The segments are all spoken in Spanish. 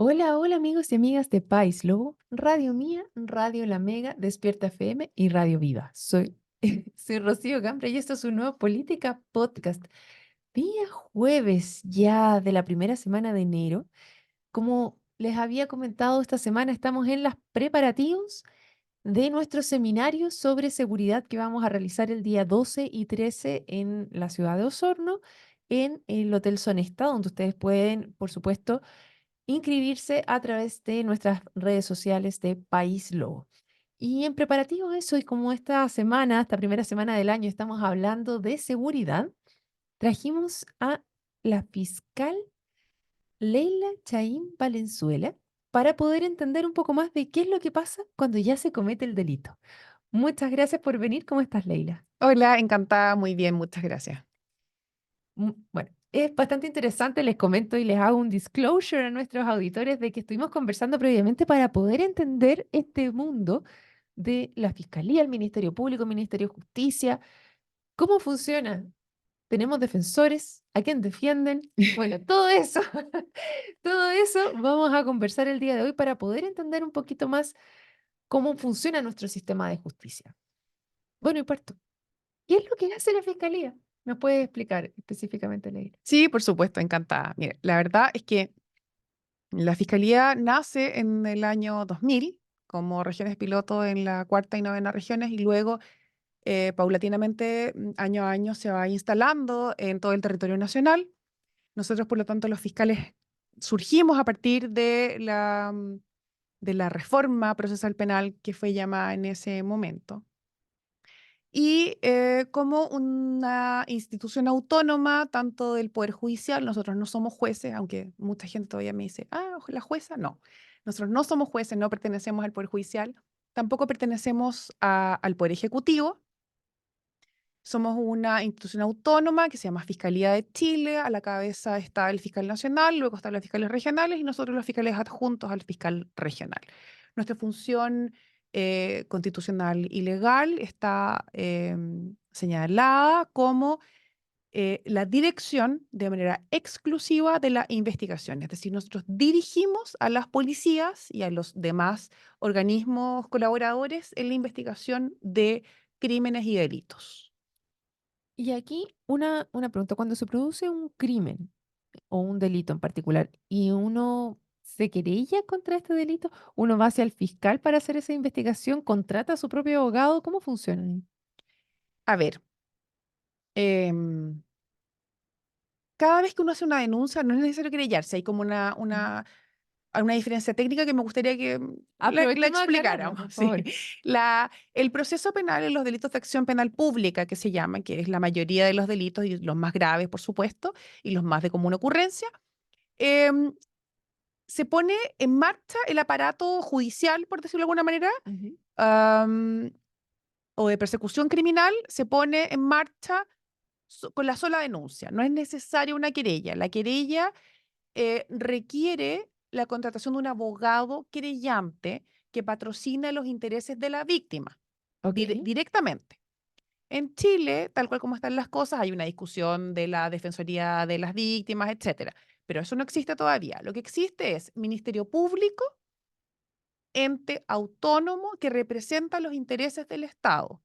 Hola, hola amigos y amigas de País Lobo, Radio Mía, Radio La Mega, Despierta FM y Radio Viva. Soy Rocío Gambra y esto es un nuevo Política Podcast. Día jueves ya de la primera semana de enero. Como les había comentado, esta semana estamos en los preparativos de nuestro seminario sobre seguridad que vamos a realizar el día 12 y 13 en la ciudad de Osorno, en el Hotel Sonesta, donde ustedes pueden, por supuesto, inscribirse a través de nuestras redes sociales de País Lobo. Y en preparativo de eso, y como esta semana, esta primera semana del año, estamos hablando de seguridad, trajimos a la fiscal Leila Chaín Valenzuela para poder entender un poco más de qué es lo que pasa cuando ya se comete el delito. Muchas gracias por venir. ¿Cómo estás, Leila? Hola, encantada, muy bien, muchas gracias. Bueno, es bastante interesante, les comento y les hago un disclosure a nuestros auditores de que estuvimos conversando previamente para poder entender este mundo de la Fiscalía, el Ministerio Público, el Ministerio de Justicia, cómo funciona. Tenemos defensores, a quién defienden. Bueno, todo eso, todo eso vamos a conversar el día de hoy para poder entender un poquito más cómo funciona nuestro sistema de justicia. Bueno, y parto. ¿Qué es lo que hace la Fiscalía? ¿Nos puede explicar específicamente, Leila? Sí, por supuesto, encantada. Mire, la verdad es que la Fiscalía nace en el año 2000 como regiones piloto en la cuarta y novena regiones y luego paulatinamente, año a año, se va instalando en todo el territorio nacional. Nosotros, por lo tanto, los fiscales surgimos a partir de la reforma procesal penal que fue llamada en ese momento. Y como una institución autónoma, tanto del Poder Judicial, nosotros no somos jueces, aunque mucha gente todavía me dice, ah, la jueza, no. Nosotros no somos jueces, no pertenecemos al Poder Judicial, tampoco pertenecemos al Poder Ejecutivo. Somos una institución autónoma que se llama Fiscalía de Chile, a la cabeza está el fiscal nacional, luego están los fiscales regionales y nosotros los fiscales adjuntos al fiscal regional. Nuestra función constitucional y legal está señalada como la dirección de manera exclusiva de la investigación. Es decir, nosotros dirigimos a las policías y a los demás organismos colaboradores en la investigación de crímenes y delitos. Y aquí una pregunta, cuando se produce un crimen o un delito en particular y uno se querella contra este delito, uno va hacia el fiscal para hacer esa investigación, contrata a su propio abogado, ¿cómo funciona ahí? A ver, em, cada vez que uno hace una denuncia no es necesario querellarse, hay como Ujú. una diferencia técnica que me gustaría que la Aprovechemos a aclararla, explicáramos. por Sí. favor. El proceso penal en los delitos de acción penal pública, que se llaman, que es la mayoría de los delitos y los más graves, por supuesto, y los más de común ocurrencia, em, se pone en marcha el aparato judicial, por decirlo de alguna manera, Ujú. am, o de persecución criminal, se pone en marcha con la sola denuncia. No es necesaria una querella. La querella requiere la contratación de un abogado querellante que patrocina los intereses de la víctima Ok. directamente. En Chile, tal cual como están las cosas, hay una discusión de la Defensoría de las Víctimas, etcétera. Pero eso no existe todavía. Lo que existe es Ministerio Público, ente autónomo que representa los intereses del Estado.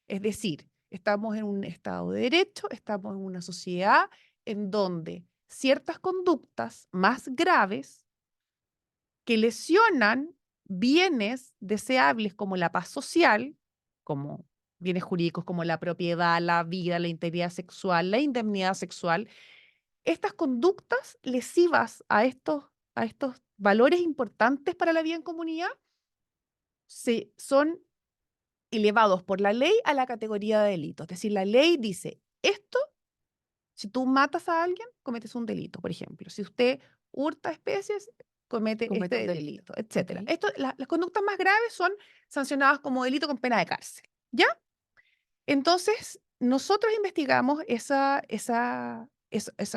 Es decir, estamos en un Estado de Derecho, estamos en una sociedad en donde ciertas conductas más graves que lesionan bienes deseables como la paz social, como bienes jurídicos como la propiedad, la vida, la integridad sexual, la indemnidad sexual, estas conductas lesivas a estos valores importantes para la vida en comunidad son elevados por la ley a la categoría de delito. Es decir, la ley dice, esto, si tú matas a alguien, cometes un delito, por ejemplo. Si usted hurta especies, comete Comete un este delito. delito, Ok. etcétera. Las conductas más graves son sancionadas como delito con pena de cárcel. ¿Ya? Entonces, nosotros investigamos esas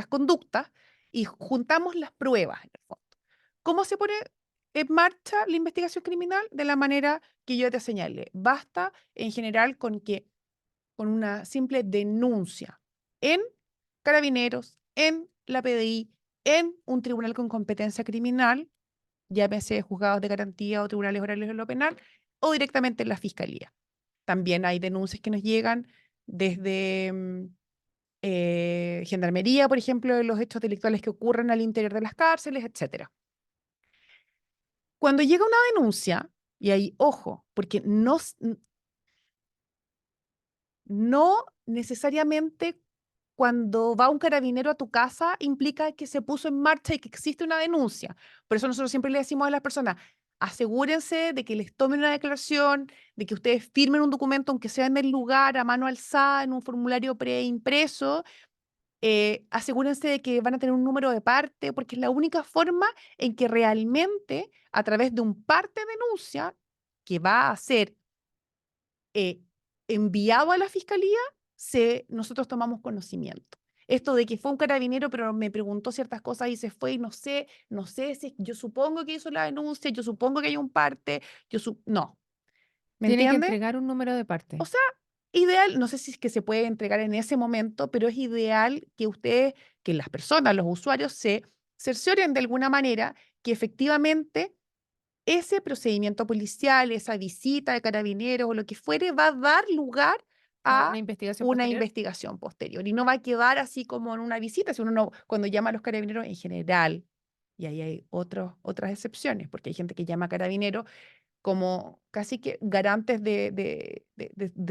conductas y juntamos las pruebas, en el fondo. ¿Cómo se pone en marcha la investigación criminal? De la manera que yo te señalé. Basta, en general, con una simple denuncia en Carabineros, en la PDI, en un tribunal con competencia criminal. llámese juzgados de garantía o tribunales orales de lo penal, o directamente en la fiscalía. También hay denuncias que nos llegan desde gendarmería, por ejemplo, de los hechos delictuales que ocurren al interior de las cárceles, etcétera. Cuando llega una denuncia, y ahí, ojo, porque no necesariamente cuando va un carabinero a tu casa implica que se puso en marcha y que existe una denuncia. Por eso nosotros siempre le decimos a las personas, asegúrense de que les tomen una declaración, de que ustedes firmen un documento, aunque sea en el lugar, a mano alzada, en un formulario preimpreso. Asegúrense de que van a tener un número de parte, porque es la única forma en que realmente, a través de un parte denuncia, que va a ser eh, enviado a la fiscalía, nosotros tomamos conocimiento. Esto de que fue un carabinero, pero me preguntó ciertas cosas y se fue y no sé si yo supongo que hizo la denuncia, yo supongo que hay un parte, no, ¿me Tiene que entiende? entregar un número de O parte. sea, ideal, no sé si es que se puede entregar en ese momento, pero es ideal que ustedes, que las personas, los usuarios, se cercioren de alguna manera que efectivamente ese procedimiento policial, esa visita de carabineros o lo que fuere, va a dar lugar A una a investigación una posterior. investigación posterior y no va a quedar así como en una visita, si uno no, cuando llama a los carabineros en general, y ahí hay otras excepciones, porque hay gente que llama a carabineros como casi que garantes de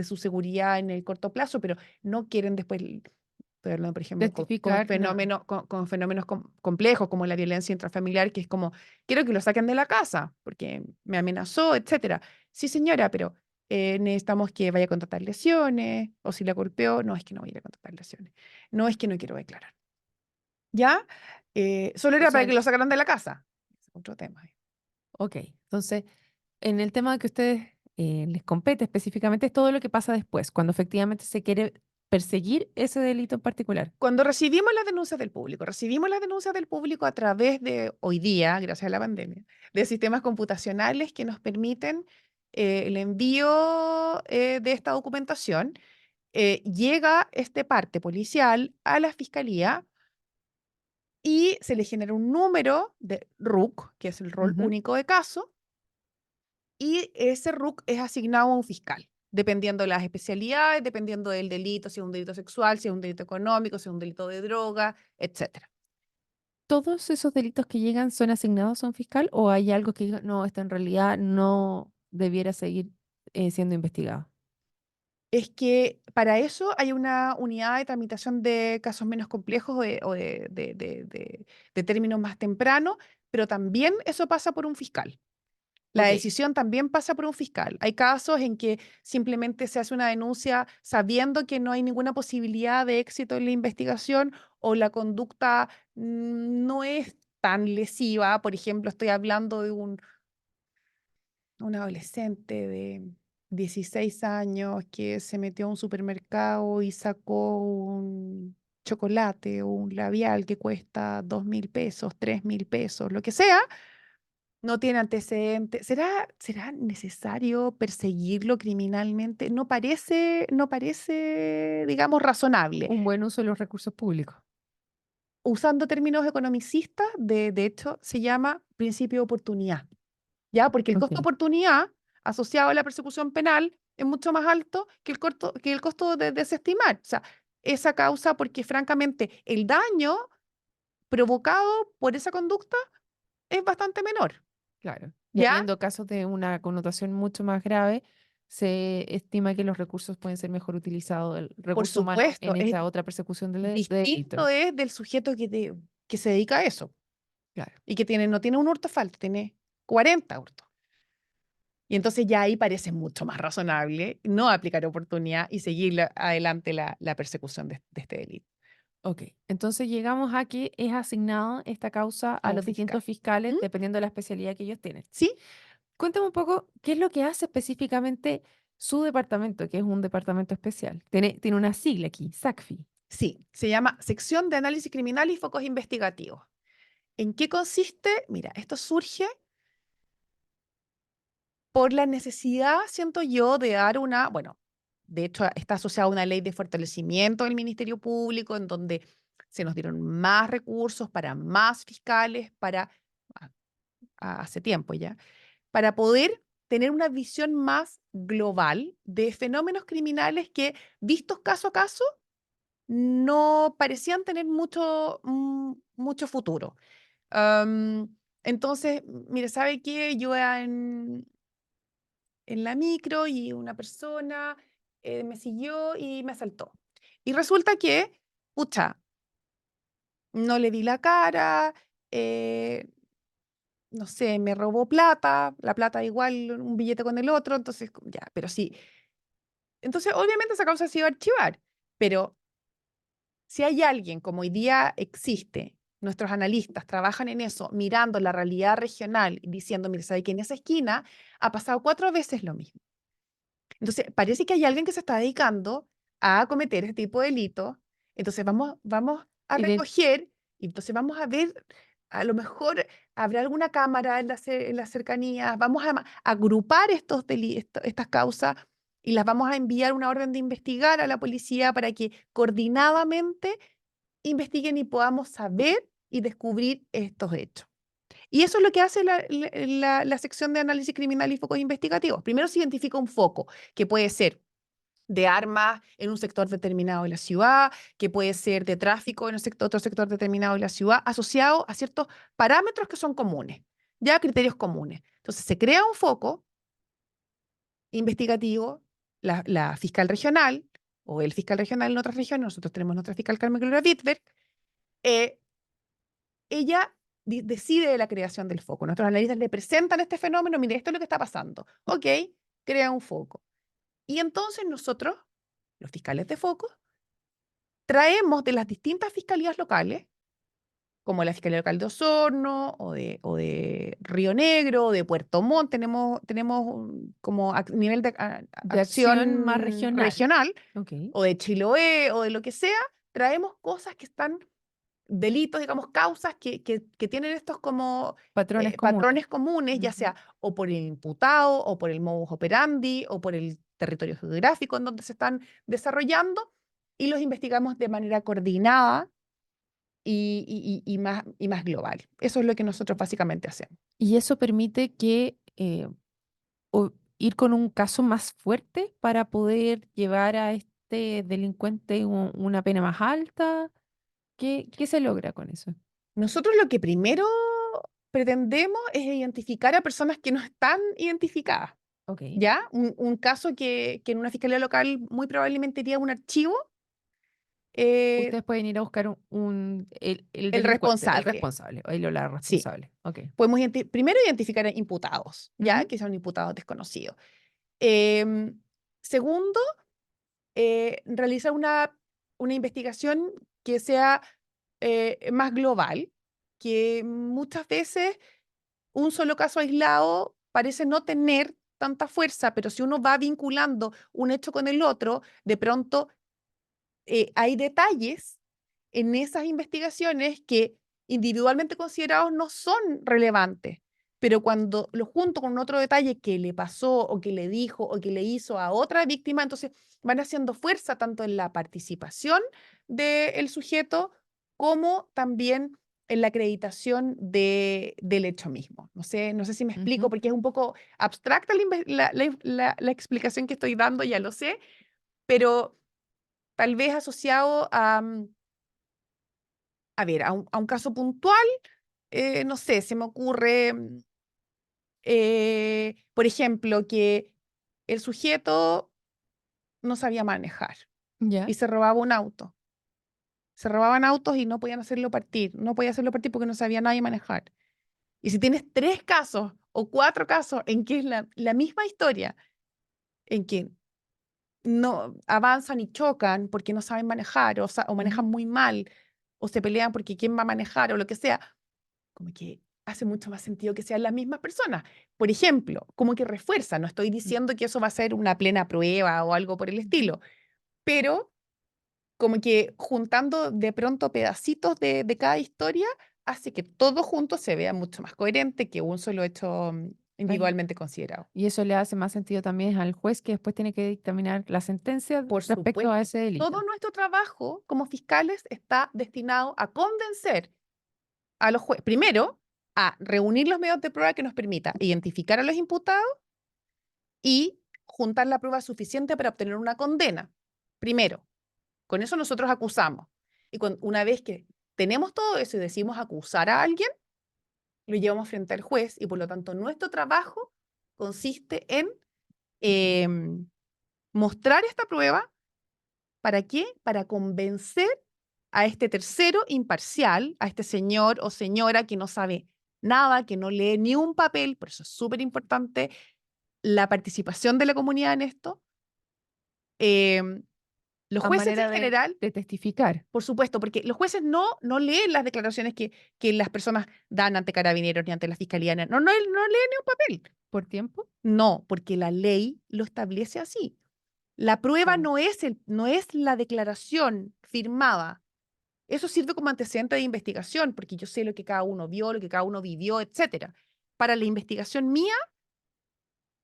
su seguridad en el corto plazo, pero no quieren después, estoy hablando, por ejemplo, con Testificar nada. fenómenos, con fenómenos complejos como la violencia intrafamiliar, que es como, quiero que lo saquen de la casa porque me amenazó, etcétera. Sí, señora, pero necesitamos que vaya a contratar lesiones, o si la golpeó, no es que no voy a ir a contratar lesiones, no es que no quiero declarar. ¿Ya? Solo era para que Entonces, lo sacaran de la casa. Es otro tema. ok. Entonces, en el tema que a ustedes les compete específicamente es todo lo que pasa después, cuando efectivamente se quiere perseguir ese delito en particular. Cuando recibimos las denuncias del público a través de hoy día, gracias a la pandemia, de sistemas computacionales que nos permiten el envío de esta documentación, llega este parte policial a la fiscalía y se le genera un número de RUC, que es el rol Ujú. único de caso, y ese RUC es asignado a un fiscal, dependiendo de las especialidades, dependiendo del delito, si es un delito sexual, si es un delito económico, si es un delito de droga, etcétera. ¿Todos esos delitos que llegan son asignados a un fiscal o hay algo que diga, no, esto en realidad no debiera seguir siendo investigado? Es que para eso hay una unidad de tramitación de casos menos complejos de términos más tempranos, pero también eso pasa por un fiscal. La Ok, decisión también pasa por un fiscal. Hay casos en que simplemente se hace una denuncia sabiendo que no hay ninguna posibilidad de éxito en la investigación o la conducta no es tan lesiva. Por ejemplo, estoy hablando de un adolescente de 16 años que se metió a un supermercado y sacó un chocolate o un labial que cuesta 2.000 pesos, 3.000 pesos, lo que sea, no tiene antecedentes. ¿Será necesario perseguirlo criminalmente? No parece, digamos, razonable. un buen uso de los recursos públicos. Usando términos economicistas, de hecho, se llama principio de oportunidad. ¿Ya? Porque el costo de Ok, oportunidad asociado a la persecución penal es mucho más alto que el costo de desestimar. O sea, esa causa, porque francamente el daño provocado por esa conducta es bastante menor. claro. Y ¿Ya? habiendo casos de una connotación mucho más grave, se estima que los recursos pueden ser mejor utilizados, el Por recurso humano supuesto, en es esa otra persecución de distinto delito. es del sujeto que se dedica a eso Claro. y que no tiene un hurto falto, tiene 40 hurtos. Y entonces ya ahí parece mucho más razonable no aplicar oportunidad y seguir adelante la persecución de este delito Ok, entonces llegamos a que es asignado esta causa a a un los fiscal. distintos fiscales ¿Mm? dependiendo de la especialidad que ellos tienen. ¿Sí? Cuéntame un poco qué es lo que hace específicamente su departamento, que es un departamento especial. Tiene una sigla aquí, SACFI. Sí, se llama Sección de Análisis Criminal y Focos Investigativos. ¿En qué consiste? Mira, esto surge por la necesidad, siento yo, de dar bueno, de hecho está asociada a una ley de fortalecimiento del Ministerio Público en donde se nos dieron más recursos para más fiscales, para hace tiempo ya, para poder tener una visión más global de fenómenos criminales que, vistos caso a caso, no parecían tener mucho futuro. Entonces, mire, ¿sabe qué? Yo en la micro y una persona me siguió y me asaltó. Y resulta que, pucha, no le di la cara, eh, no sé, me robó plata, la plata igual un billete con el otro, entonces, ya, pero sí. Entonces, obviamente esa causa se iba a archivar, pero si hay alguien como hoy día existe, nuestros analistas trabajan en eso, mirando la realidad regional y diciendo, mire, ¿sabe que en esa esquina ha pasado 4 veces lo mismo? Entonces, parece que hay alguien que se está dedicando a cometer este tipo de delitos. Entonces, vamos a Y de, recoger y entonces vamos a ver, a lo mejor habrá alguna cámara en las cercanías, vamos a agrupar estas causas y las vamos a enviar una orden de investigar a la policía para que coordinadamente investiguen y podamos saber y descubrir estos hechos. Y eso es lo que hace la sección de análisis criminal y focos investigativos. Primero se identifica un foco, que puede ser de armas en un sector determinado de la ciudad, que puede ser de tráfico en otro sector determinado de la ciudad, asociado a ciertos parámetros que son comunes, ya criterios comunes. Entonces se crea un foco investigativo, la fiscal regional o el fiscal regional en otras regiones, nosotros tenemos nuestra fiscal Carmen Gloria Wittberg, eh, ella decide la creación del foco. Nuestros analistas le presentan este fenómeno, mire, esto es lo que está pasando. Ok, crea un foco. Y entonces nosotros, los fiscales de foco, traemos de las distintas fiscalías locales, como la Fiscalía Local de Osorno, o de Río Negro, o de Puerto Montt, tenemos como nivel de de acción más acción regional. regional, Ok. o de Chiloé, o de lo que sea, traemos cosas que están delitos, digamos, causas que tienen estos como Patrones comunes. patrones comunes, ya Ujú. sea o por el imputado, o por el modus operandi, o por el territorio geográfico en donde se están desarrollando, y los investigamos de manera coordinada y más global. Eso es lo que nosotros básicamente hacemos. Y eso permite que ir con un caso más fuerte para poder llevar a este delincuente una pena más alta. ¿Qué se logra con eso? Nosotros lo que primero pretendemos es identificar a personas que no están identificadas. Ok. ¿Ya? Un caso que en una fiscalía local muy probablemente iría a un archivo, eh, Ustedes pueden ir a buscar el el delincuente, el responsable. responsable, o la Sí. responsable. Ok. Podemos primero identificar a imputados, ¿ya? Ujú. Que son imputados desconocidos. Em, Segundo, realizar una investigación que sea más global, que muchas veces un solo caso aislado parece no tener tanta fuerza, pero si uno va vinculando un hecho con el otro, de pronto hay detalles en esas investigaciones que individualmente considerados no son relevantes, pero cuando lo junto con otro detalle que le pasó o que le dijo o que le hizo a otra víctima, entonces van haciendo fuerza tanto en la participación del sujeto como también en la acreditación del hecho mismo. No sé si me explico Ujú. porque es un poco abstracta la explicación que estoy dando, ya lo sé, pero tal vez asociado a ver, a un caso puntual, no sé, se me ocurre, por ejemplo, que el sujeto no sabía manejar Ya. y se robaba un auto. Se robaban autos y no podían hacerlo partir. No podía hacerlo partir porque no sabía nadie manejar. Y si tienes 3 casos o 4 casos en que es la misma historia, en que no avanzan y chocan porque no saben manejar o Ujú. manejan muy mal o se pelean porque quién va a manejar o lo que sea, como que hace mucho más sentido que sean las mismas personas. Por ejemplo, como que refuerza, no estoy diciendo que eso va a ser una plena prueba o algo por el Ujú. estilo, pero como que juntando de pronto pedacitos de cada historia hace que todo junto se vea mucho más coherente que un solo hecho Ay, individualmente considerado. y eso le hace más sentido también al juez que después tiene que dictaminar la sentencia Por respecto a supuesto, ese delito. todo nuestro trabajo como fiscales está destinado a convencer a los jueces, primero, a reunir los medios de prueba que nos permita identificar a los imputados y juntar la prueba suficiente para obtener una condena. Primero, con eso nosotros acusamos. Y una vez que tenemos todo eso y decidimos acusar a alguien, lo llevamos frente al juez y por lo tanto nuestro trabajo consiste en mostrar esta prueba. ¿Para qué? Para convencer a este tercero imparcial, a este señor o señora que no sabe nada, que no lee ni un papel, por eso es súper importante la participación de la comunidad en esto. Los A jueces manera en general, de testificar. por supuesto, porque los jueces no leen las declaraciones que las personas dan ante carabineros ni ante la fiscalía, no leen ni un papel. ¿Por tiempo? No, porque la ley lo establece así. La prueba Oh. no es la declaración firmada. Eso sirve como antecedente de investigación, porque yo sé lo que cada uno vio, lo que cada uno vivió, etcétera. Para la investigación mía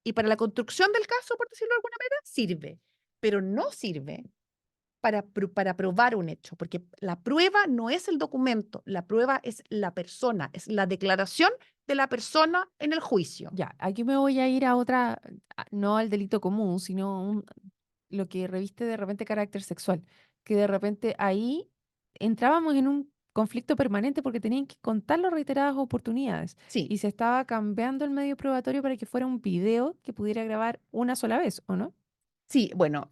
y para la construcción del caso, por decirlo de alguna manera, sirve. Pero no sirve para probar un hecho, porque la prueba no es el documento, la prueba es la persona, es la declaración de la persona en el juicio. Ya, aquí me voy a ir a otra, no al delito común, sino lo que reviste de repente carácter sexual, que de repente ahí entrábamos en un conflicto permanente porque tenían que contarlo reiteradas oportunidades Sí, y se estaba cambiando el medio probatorio para que fuera un video que pudiera grabar una sola vez, ¿o no? sí, bueno,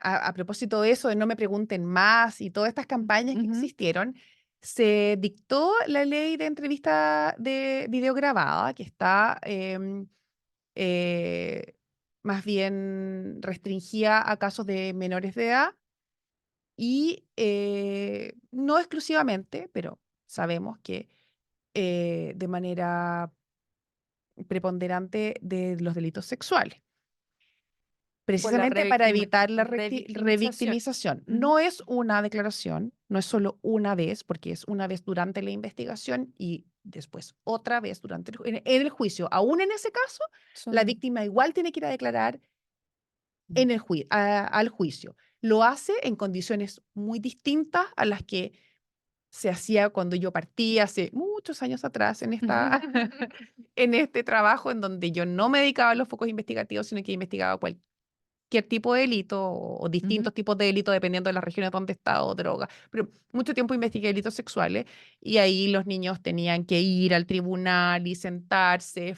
a propósito de eso, de no me pregunten más y todas estas campañas que Ujú. existieron, se dictó la ley de entrevista de video grabada, que está eh, más bien restringida a casos de menores de edad y no exclusivamente, pero sabemos que de manera preponderante de los delitos sexuales, Por la precisamente para evitar la revictimización. revictimización. Ujú. No es una declaración, no es solo una vez, porque es una vez durante la investigación y después otra vez durante en el juicio. Aún en ese caso, la Son... víctima igual tiene que ir a declarar Mm. en al juicio. Lo hace en condiciones muy distintas a las que se hacía cuando yo partí hace muchos años atrás en en este trabajo en donde yo no me dedicaba a los focos investigativos, sino que investigaba cualquier tipo de delito o Ujú. distintos tipos de delito dependiendo de las regiones donde estaba o droga. Pero mucho tiempo investigué delitos sexuales y ahí los niños tenían que ir al tribunal y sentarse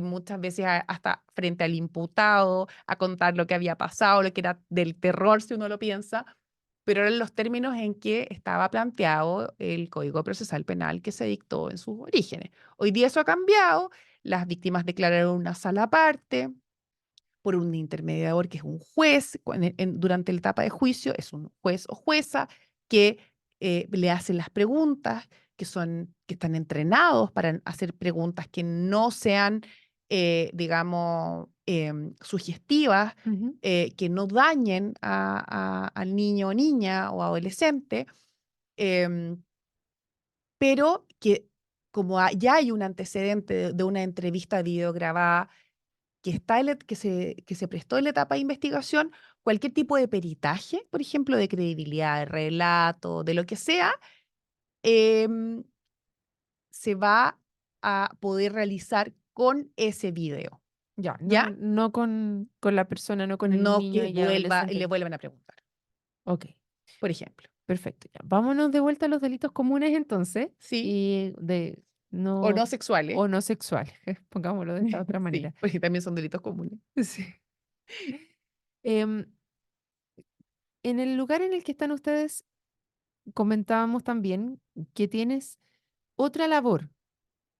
muchas veces hasta frente al imputado, a contar lo que había pasado, lo que era del terror si uno lo piensa, pero eran los términos en que estaba planteado el Código Procesal Penal que se dictó en sus orígenes. Hoy día eso ha cambiado, las víctimas declararon una sala aparte por un intermediador que es un juez, durante la etapa de juicio es un juez o jueza que le hacen las preguntas, que están entrenados para hacer preguntas que no sean, digamos, sugestivas, Ujú. que no dañen al niño o niña o adolescente, em, pero que como ya hay un antecedente de una entrevista videograbada que se prestó en la etapa de investigación, cualquier tipo de peritaje, por ejemplo, de credibilidad, de relato, de lo que sea, em, se va a poder realizar con ese video, Ya, ¿ya? no con la persona, no con el No niño que y vuelva y le adolescente. vuelvan a preguntar, Ok, por ejemplo. perfecto. Ya. Vámonos de vuelta a los delitos comunes entonces ¿Sí? y de O no no sexuales. o no sexuales, pongámoslo de esta otra Sí, manera. porque también son delitos comunes. Sí. Em, en el lugar en el que están ustedes, comentábamos también que tienes otra labor,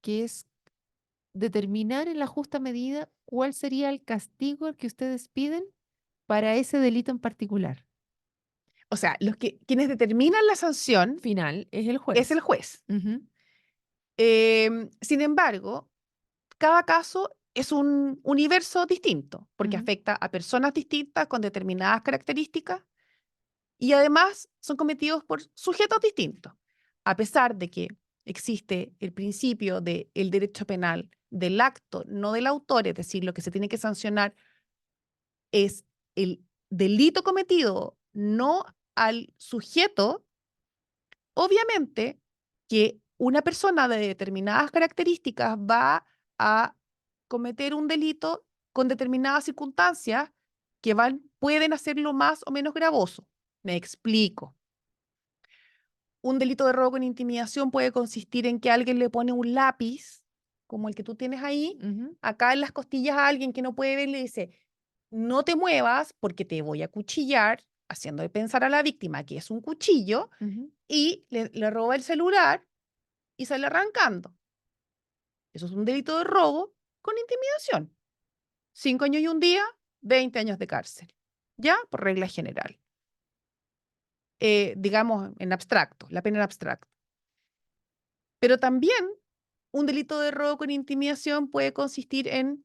que es determinar en la justa medida cuál sería el castigo que ustedes piden para ese delito en particular. O sea, quienes determinan la sanción Final es el es el juez. juez. Ujú. Sin embargo, cada caso es un universo distinto, porque Ujú. afecta a personas distintas con determinadas características y además son cometidos por sujetos distintos. A pesar de que existe el principio del derecho penal del acto, no del autor, es decir, lo que se tiene que sancionar es el delito cometido, no al sujeto, obviamente que una persona de determinadas características va a cometer un delito con determinadas circunstancias que pueden hacerlo más o menos gravoso. Me explico. Un delito de robo con intimidación puede consistir en que alguien le pone un lápiz, como el que tú tienes ahí, Ujú, acá en las costillas a alguien que no puede ver, le dice, no te muevas porque te voy a cuchillar, haciendo de pensar a la víctima que es un cuchillo, ujú. y le roba el celular y sale arrancando. Eso es un delito de robo con intimidación. 5 años y un día, 20 años de cárcel. ¿Ya? Por regla general. Digamos en abstracto, la pena en abstracto. Pero también un delito de robo con intimidación puede consistir en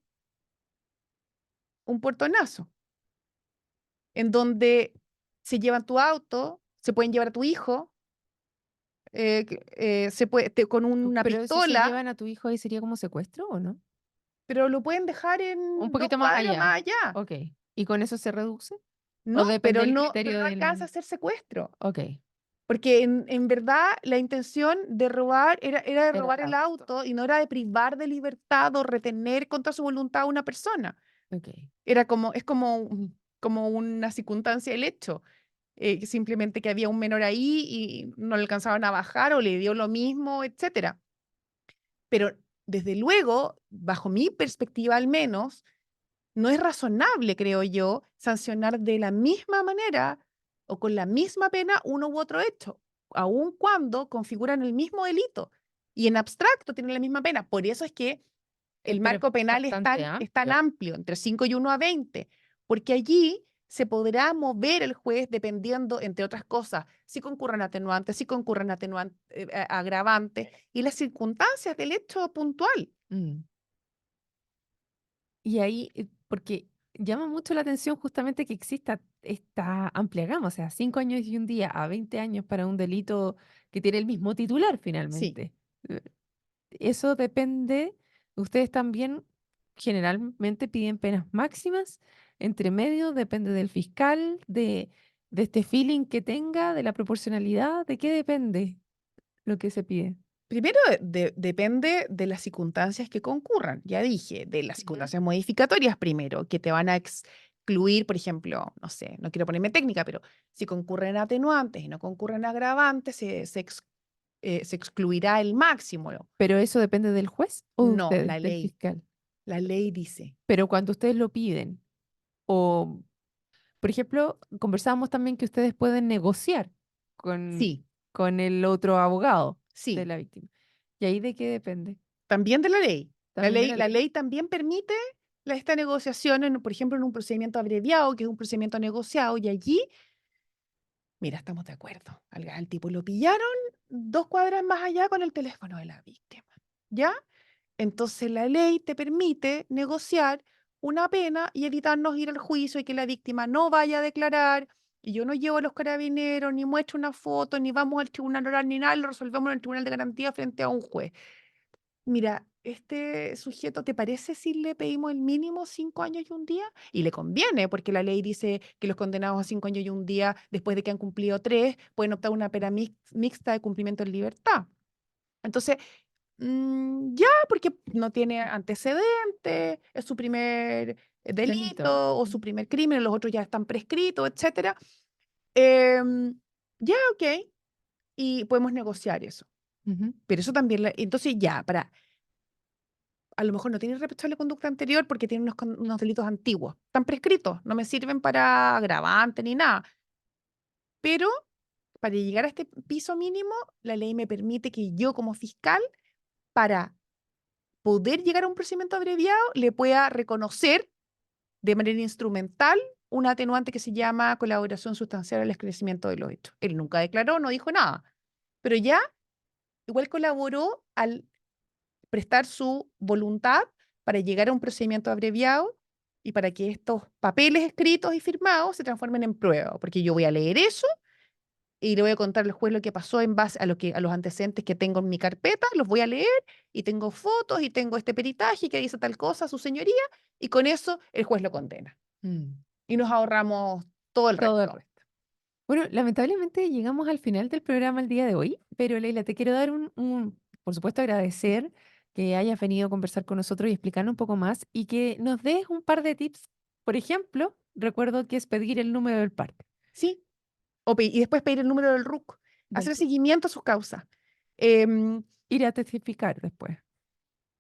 un portonazo, en donde se llevan tu auto, se pueden llevar a tu hijo, con una Pero si se pistola, llevan a tu hijo ahí sería como secuestro o no? pero lo pueden dejar Un en dos poquito más cuadras allá. más allá. Ok. ¿Y con eso se reduce? No, ¿O depende del pero criterio no alcanza del...? a ser secuestro. Ok. Porque en verdad la intención de robar era de Era robar el el auto. auto y no era de privar de libertad o retener contra su voluntad a una persona. Ok. Es como una circunstancia del hecho. Que simplemente que había un menor ahí y no le alcanzaban a bajar o le dio lo mismo, etcétera. Pero desde luego, bajo mi perspectiva al menos, no es razonable, creo yo, sancionar de la misma manera o con la misma pena uno u otro hecho, aun cuando configuran el mismo delito y en abstracto tienen la misma pena. Por eso es que el Pero es marco penal bastante es tan amplio. amplio, entre 5 y 1 a 20, porque allí se podrá mover el juez dependiendo, entre otras cosas, si concurren atenuantes, si concurren agravantes y las circunstancias del hecho puntual. Mm. Y ahí, porque llama mucho la atención justamente que exista esta amplia gama, o sea, 5 años y un día a 20 años para un delito que tiene el mismo titular Sí. finalmente. Eso depende, ustedes también generalmente piden penas máximas, entre medio, depende del fiscal, de este feeling que tenga, de la proporcionalidad, ¿de qué depende lo que se pide? Primero depende de las circunstancias que concurran. Ya dije, de las Ujú. circunstancias modificatorias primero, que te van a excluir, por ejemplo, no sé, no quiero ponerme técnica, pero si concurren atenuantes y no concurren agravantes, se excluirá el máximo. ¿Pero eso depende del juez o de No, ustedes, del fiscal? la ley dice. Pero cuando ustedes lo piden, o, por ejemplo, conversábamos también que ustedes pueden negociar con, Sí, con el otro abogado de sí, la víctima. ¿Y ahí de qué depende? también de la ley. También de la La ley. ley también permite esta negociación, por ejemplo, en un procedimiento abreviado, que es un procedimiento negociado, y allí mira, estamos de acuerdo. Al tipo lo pillaron 2 cuadras más allá con el teléfono de la víctima. ¿Ya? Entonces la ley te permite negociar una pena y evitarnos ir al juicio y que la víctima no vaya a declarar. Y yo no llevo a los carabineros, ni muestro una foto, ni vamos al tribunal oral, ni nada, lo resolvemos en el tribunal de garantía frente a un juez. Mira, este sujeto, ¿te parece si le pedimos el mínimo 5 años y un día? Y le conviene, porque la ley dice que los condenados a 5 años y un día, después de que han cumplido 3, pueden optar a una pena mixta de cumplimiento en libertad. Entonces, ya, porque no tiene antecedentes, es su primer Delito. delito o Mm. su primer crimen, los otros ya están prescritos, etcétera. Em, ya, ok, y podemos negociar eso. Ujú. Pero eso también, entonces ya, a lo mejor no tiene irreprochable conducta anterior porque tiene unos delitos antiguos. Están prescritos, no me sirven para agravante ni nada. Pero para llegar a este piso mínimo, la ley me permite que yo como fiscal, para poder llegar a un procedimiento abreviado, le pueda reconocer de manera instrumental un atenuante que se llama colaboración sustancial al esclarecimiento de los hechos. Él nunca declaró, no dijo nada, pero ya igual colaboró al prestar su voluntad para llegar a un procedimiento abreviado y para que estos papeles escritos y firmados se transformen en prueba, porque yo voy a leer eso y le voy a contar al juez lo que pasó en base a los antecedentes que tengo en mi carpeta, los voy a leer y tengo fotos y tengo este peritaje que dice tal cosa, su señoría, y con eso el juez lo condena. Mm. Y nos ahorramos todo el Todo el resto. resto. Bueno, lamentablemente llegamos al final del programa el día de hoy, pero Leila, te quiero dar por supuesto, agradecer que hayas venido a conversar con nosotros y explicarnos un poco más y que nos des un par de tips. Por ejemplo, recuerdo que es pedir el número del parque, ¿sí? Y después pedir el número del RUC, del hacer RUC. seguimiento a sus causas. Em, Ir a testificar después,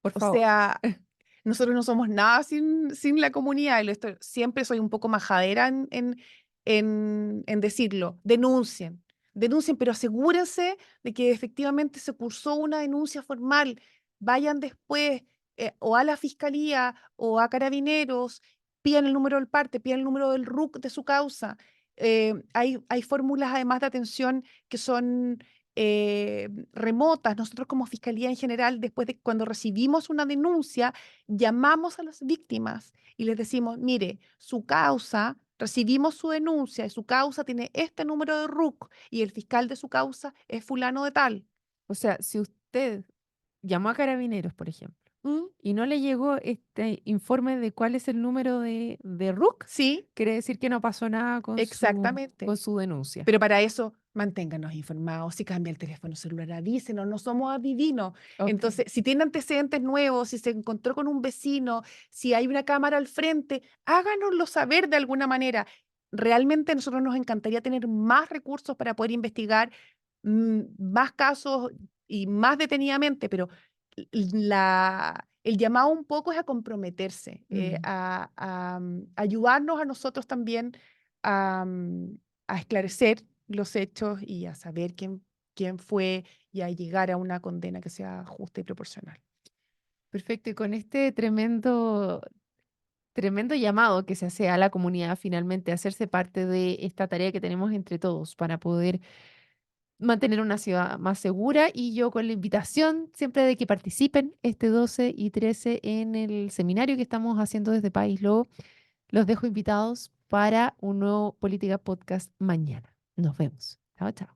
por o favor. sea, nosotros no somos nada sin la comunidad, y siempre soy un poco majadera en decirlo. Denuncien, pero asegúrense de que efectivamente se cursó una denuncia formal. Vayan después o a la fiscalía o a carabineros, pidan el número del parte, pidan el número del RUC de su causa. Hay fórmulas además de atención que son remotas. Nosotros como Fiscalía en general, después de cuando recibimos una denuncia, llamamos a las víctimas y les decimos, mire, su causa, recibimos su denuncia y su causa tiene este número de RUC y el fiscal de su causa es fulano de tal. O sea, si usted llamó a Carabineros, por ejemplo, ¿Mm? y no le llegó este informe de cuál es el número de RUC, Sí, quiere decir que no pasó nada exactamente. con su denuncia. Pero para eso, manténganos informados. Si cambia el teléfono celular, avísenos, no somos adivinos. Ok. Entonces, si tiene antecedentes nuevos, si se encontró con un vecino, si hay una cámara al frente, háganoslo saber de alguna manera. Realmente a nosotros nos encantaría tener más recursos para poder investigar más casos y más detenidamente, pero el llamado un poco es a comprometerse, Mm. a ayudarnos a nosotros también a esclarecer los hechos y a saber quién fue y a llegar a una condena que sea justa y proporcional. Perfecto. Y con este tremendo llamado que se hace a la comunidad finalmente a hacerse parte de esta tarea que tenemos entre todos para poder mantener una ciudad más segura y yo con la invitación siempre de que participen este 12 y 13 en el seminario que estamos haciendo desde País Lobo. Los dejo invitados para un nuevo Política Podcast mañana. Nos vemos. Chao, chao.